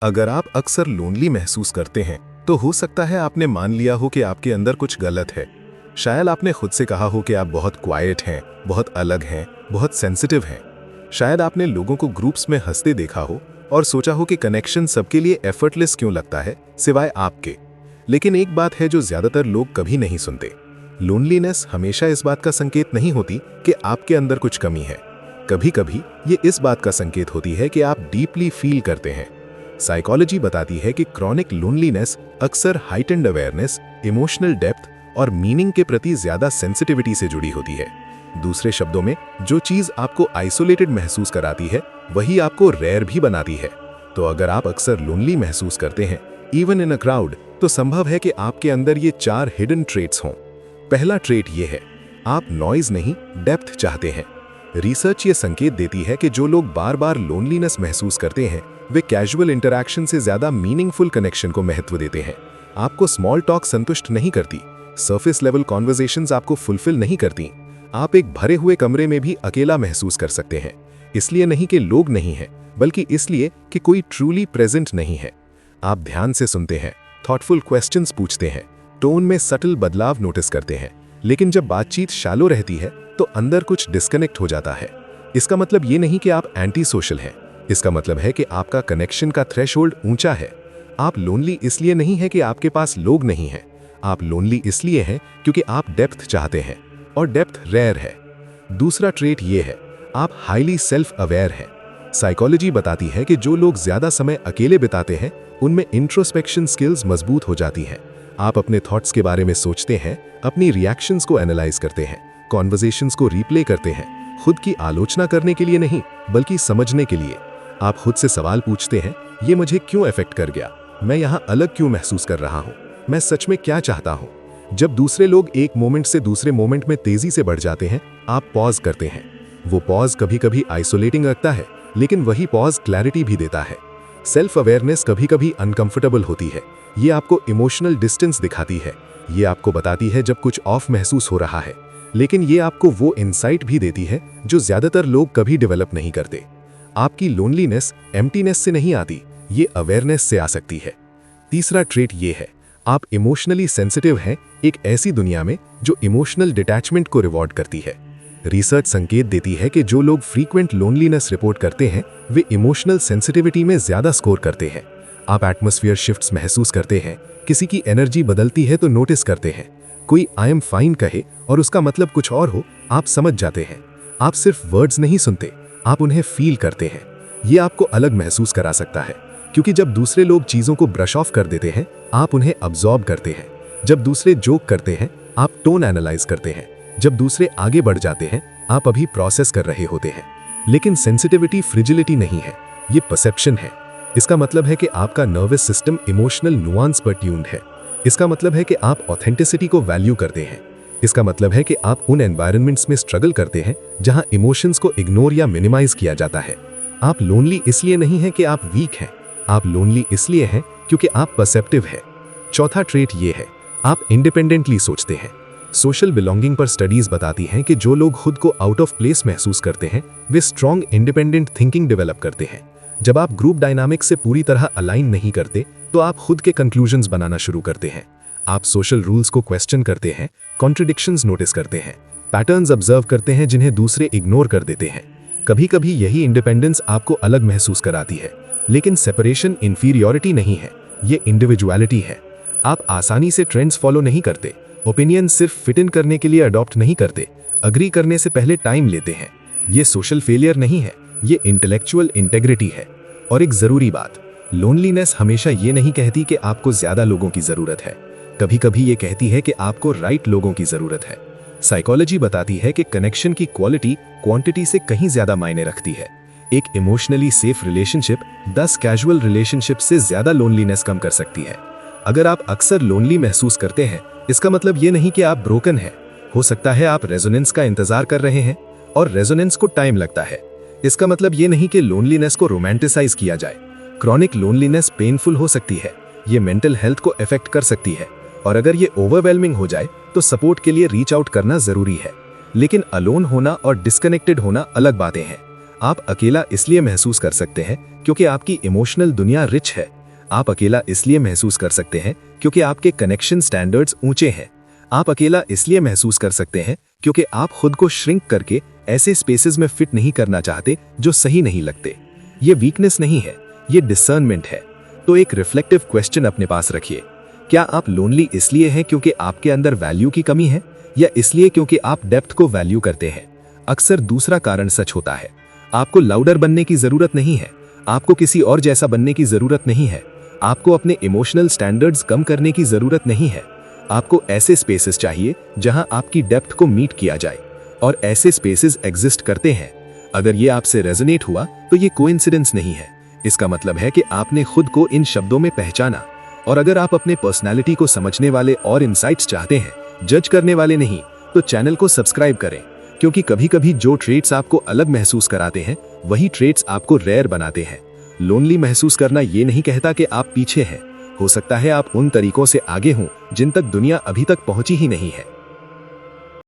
अगर आप अक्सर लोनली महसूस करते हैं तो हो सकता है आपने मान लिया हो कि आपके अंदर कुछ गलत है। शायद आपने खुद से कहा हो कि आप बहुत क्वाइट हैं, बहुत अलग हैं, बहुत सेंसिटिव हैं। शायद आपने लोगों को ग्रुप्स में हंसते देखा हो और सोचा हो कि कनेक्शन सबके लिए एफर्टलेस क्यों लगता है सिवाय आपके। लेकिन एक बात है जो ज्यादातर लोग कभी नहीं सुनते। लोनलीनेस हमेशा इस बात का संकेत नहीं होती कि आपके अंदर कुछ कमी है। कभी कभी ये इस बात का संकेत होती है कि आप डीपली फील करते हैं। साइकोलॉजी बताती है कि क्रॉनिक लोनलीनेस अक्सर हाइटेंड अवेयरनेस, इमोशनल डेप्थ और मीनिंग के प्रति ज्यादा सेंसिटिविटी से जुड़ी होती है। दूसरे शब्दों में, जो चीज आपको आइसोलेटेड महसूस कराती है वही आपको रेयर भी बनाती है। तो अगर आप अक्सर लोनली महसूस करते हैं इवन इन अ क्राउड, तो संभव है कि आपके अंदर ये 4 हिडन ट्रेट्स हों। पहला ट्रेट ये है, आप नॉइज नहीं डेप्थ चाहते हैं। रिसर्च ये संकेत देती है कि जो लोग बार बार लोनलीनेस महसूस करते हैं वे कैजुअल इंटरैक्शन से ज्यादा मीनिंगफुल कनेक्शन को महत्व देते हैं। आपको स्मॉल टॉक संतुष्ट नहीं करती, सरफेस लेवल कॉन्वर्सेशंस आपको फुलफिल नहीं करती। आप एक भरे हुए कमरे में भी अकेला महसूस कर सकते हैं, इसलिए नहीं कि लोग नहीं हैं, बल्कि इसलिए कि कोई ट्रूली प्रेजेंट नहीं है। आप ध्यान से सुनते हैं, थॉटफुल क्वेश्चंस पूछते हैं, टोन में सटल बदलाव नोटिस करते हैं, लेकिन जब बातचीत शैलो रहती है तो अंदर कुछ डिस्कनेक्ट हो जाता है। इसका मतलब ये नहीं कि आप एंटी सोशल हैं, इसका मतलब है कि आपका कनेक्शन का थ्रेशोल्ड ऊंचा है। आप लोनली इसलिए नहीं है कि आपके पास लोग नहीं हैं, आप लोनली इसलिए हैं क्योंकि आप डेप्थ चाहते हैं और डेप्थ रेयर है। दूसरा ट्रेट ये है, आप हाईली सेल्फ अवेयर हैं। साइकोलॉजी बताती है कि जो लोग ज्यादा समय अकेले बिताते हैं उनमें इंट्रोस्पेक्शन स्किल्स मजबूत हो जाती हैं। आप अपने थॉट्स के बारे में सोचते हैं, अपनी रिएक्शंस को एनालाइज करते हैं, कॉन्वर्सेशंस को रिप्ले करते हैं, खुद की आलोचना करने के लिए नहीं बल्कि समझने के लिए। आप खुद से सवाल पूछते हैं, ये मुझे क्यों अफेक्ट कर गया, मैं यहाँ अलग क्यों महसूस कर रहा हूँ, मैं सच में क्या चाहता हूँ। जब दूसरे लोग एक मोमेंट से दूसरे मोमेंट में तेजी से बढ़ जाते हैं, आप पॉज करते हैं। वो पॉज कभी कभी आइसोलेटिंग लगता है, लेकिन वही पॉज क्लैरिटी भी देता है। सेल्फ अवेयरनेस कभी कभी अनकंफर्टेबल होती है, ये आपको इमोशनल डिस्टेंस दिखाती है, ये आपको बताती है जब कुछ ऑफ महसूस हो रहा है, लेकिन ये आपको वो इंसाइट भी देती है जो ज्यादातर लोग कभी डेवलप नहीं करते। आपकी लोनलीनेस एम्प्टीनेस से नहीं आती, ये अवेयरनेस से आ सकती है। तीसरा ट्रेट ये है, आप इमोशनली सेंसिटिव हैं एक ऐसी दुनिया में जो इमोशनल डिटैचमेंट को रिवॉर्ड करती है। रिसर्च संकेत देती है कि जो लोग फ्रीक्वेंट लोनलीनेस रिपोर्ट करते हैं वे इमोशनल सेंसिटिविटी में ज्यादा स्कोर करते हैं। आप एटमॉस्फेयर शिफ्ट्स महसूस करते हैं, किसी की एनर्जी बदलती है तो नोटिस करते हैं, कोई आई एम फाइन कहे और उसका मतलब कुछ और हो, आप समझ जाते हैं। आप सिर्फ वर्ड्स नहीं सुनते, आप उन्हें फील करते हैं। ये आपको अलग महसूस करा सकता है, क्योंकि जब दूसरे लोग चीजों को ब्रश ऑफ कर देते हैं आप उन्हें अब्सॉर्ब करते हैं। जब दूसरे जोक करते हैं आप टोन एनालाइज करते हैं। जब दूसरे आगे बढ़ जाते हैं आप अभी प्रोसेस कर रहे होते हैं। लेकिन सेंसिटिविटी फ्रिजिलिटी नहीं है, ये परसेप्शन है। इसका मतलब है कि आपका नर्वस सिस्टम इमोशनल नुआंस पर ट्यून्ड है। इसका मतलब है कि आप ऑथेंटिसिटी को वैल्यू करते हैं। इसका मतलब है कि आप उन एनवायरनमेंट्स में स्ट्रगल करते हैं जहां इमोशंस को इग्नोर या मिनिमाइज किया जाता है। आप लोनली इसलिए नहीं है कि आप वीक हैं, आप लोनली इसलिए हैं क्योंकि आप परसेप्टिव हैं। चौथा ट्रेट ये है, आप इंडिपेंडेंटली सोचते हैं। सोशल बिलोंगिंग पर स्टडीज बताती हैं कि जो लोग खुद को आउट ऑफ प्लेस महसूस करते हैं वे स्ट्रॉन्ग इंडिपेंडेंट थिंकिंग डेवलप करते हैं। जब आप ग्रुप डायनामिक्स से पूरी तरह अलाइन नहीं करते तो आप खुद के कंक्लूजन्स बनाना शुरू करते हैं। आप सोशल रूल्स को क्वेश्चन करते हैं, कॉन्ट्रडिक्शंस नोटिस करते हैं, पैटर्न्स ऑब्जर्व करते हैं जिन्हें दूसरे इग्नोर कर देते हैं। कभी कभी यही इंडिपेंडेंस आपको अलग महसूस कराती है, लेकिन सेपरेशन इंफीरियॉरिटी नहीं है, ये इंडिविजुअलिटी है। आप आसानी से ट्रेंड्स फॉलो नहीं करते, ओपिनियन सिर्फ फिट इन करने के लिए अडॉप्ट नहीं करते, अग्री करने से पहले टाइम लेते हैं। ये सोशल फेलियर नहीं है, ये इंटेलेक्चुअल इंटेग्रिटी है। और एक जरूरी बात, लोनलीनेस हमेशा ये नहीं कहती कि आपको ज्यादा लोगों की जरूरत है, कभी कभी ये कहती है कि आपको राइट लोगों की जरूरत है। साइकोलॉजी बताती है कि कनेक्शन की क्वालिटी क्वांटिटी से कहीं ज्यादा मायने रखती है। एक emotionally safe relationship 10 casual relationship से ज्यादा लोनलीनेस कम कर सकती है। अगर आप अक्सर लोनली महसूस करते हैं इसका मतलब ये नहीं कि आप ब्रोकन हैं। हो सकता है आप रेजोनेंस का इंतजार कर रहे हैं और रेजोनेंस को टाइम लगता है। इसका मतलब ये नहीं कि लोनलीनेस को रोमांटिसाइज किया जाए। क्रॉनिक लोनलीनेस पेनफुल हो सकती है, ये मेंटल हेल्थ को अफेक्ट कर सकती है, और अगर ये ओवरवेलमिंग हो जाए तो सपोर्ट के लिए रीच आउट करना जरूरी है। लेकिन अलोन होना और डिस्कनेक्टेड होना अलग बातें हैं। आप अकेला इसलिए महसूस कर सकते हैं क्योंकि आपकी इमोशनल दुनिया रिच है। आप अकेला इसलिए महसूस कर सकते हैं क्योंकि आपके कनेक्शन स्टैंडर्ड्स ऊंचे हैं। आप अकेला इसलिए महसूस कर सकते हैं क्योंकि आप खुद को श्रिंक करके ऐसे स्पेसेस में फिट नहीं करना चाहते जो सही नहीं लगते। ये वीकनेस नहीं है, ये डिसर्नमेंट है। तो एक रिफ्लेक्टिव क्वेश्चन अपने पास रखिए। क्या आप लोनली इसलिए हैं क्योंकि आपके अंदर वैल्यू की कमी है, या इसलिए क्योंकि आप डेप्थ को वैल्यू करते हैं? अक्सर दूसरा कारण सच होता है। आपको लाउडर बनने की जरूरत नहीं है, आपको किसी और जैसा बनने की जरूरत नहीं है, आपको अपने इमोशनल स्टैंडर्ड्स कम करने की जरूरत नहीं है। आपको ऐसे स्पेसेस चाहिए जहां आपकी डेप्थ को मीट किया जाए, और ऐसे स्पेसेस एग्जिस्ट करते हैं। अगर ये आपसे रेजोनेट हुआ तो ये कोइंसिडेंस नहीं है, इसका मतलब है कि आपने खुद को इन शब्दों में पहचाना। और अगर आप अपने पर्सनालिटी को समझने वाले और इनसाइट्स चाहते हैं, जज करने वाले नहीं, तो चैनल को सब्सक्राइब करें, क्योंकि कभी कभी जो ट्रेट्स आपको अलग महसूस कराते हैं वही ट्रेट्स आपको रेयर बनाते हैं। लोनली महसूस करना ये नहीं कहता कि आप पीछे हैं। हो सकता है आप उन तरीकों से आगे हों जिन तक दुनिया अभी तक पहुंची ही नहीं है।